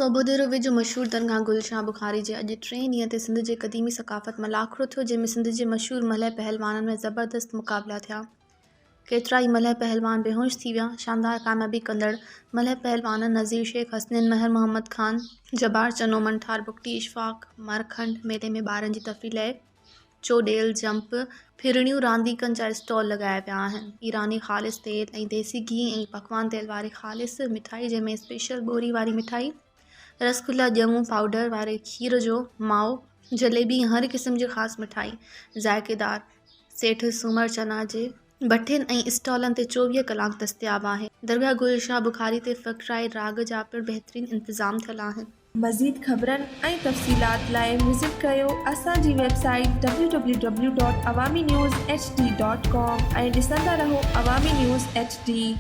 सोबुदिरो वेझो मशहूरु दरगाह गुलशाह बुखारी जे अॼु 3 ॾींहं ते सिंध जे क़दीमी सक़ाफ़त में लाखड़ो थियो, जंहिंमें सिंध जे मशहूरु मलह पहलवाननि में ज़बरदस्त मुक़ाबला थिया। केतिरा ई मलह पहलवान बेहोश थी विया। शानदार कामयाबी कंदड़ मलह पहलवाननि नज़ीर शेख, हसनैन महर, मोहम्मद खान, जब्बार चनोमन, ठार बुगटी, इशफाक मरखंड मेले में ॿारनि जी तफ़रीह लाइ चोडेल, जंप, फिरणियूं रांदीकनि जा स्टॉल लॻाया पिया आहिनि। ईरानी ख़ालिस तेल ऐं देसी घी ऐं पकवान तेल वारी ख़ालिस मिठाई, जंहिंमें स्पेशल ॿोरी वारी मिठाई, रसगुल्ला, ॼमूं, पाउडर वारे खीर जो माओ, जलेबी, हर क़िस्म जी ख़ासि मिठाई, ज़ाइक़ेदार सेठ सूमर चना जे भठियुनि ऐं स्टॉलनि ते 24 कलाक दस्तियाब आहे। दरगाह गुलशाह बुखारी ते फ़क़राए राग जा पिणु बहितरीन इंतज़ाम थियल आहिनि। मज़ीद ख़बरनि ऐं तफ़सीलात लाइ विज़िट कयो असांजी वेबसाइट www.awamiNewsHD.com ऐं ॾिसंदा रहो अवामी न्यूज़ HD।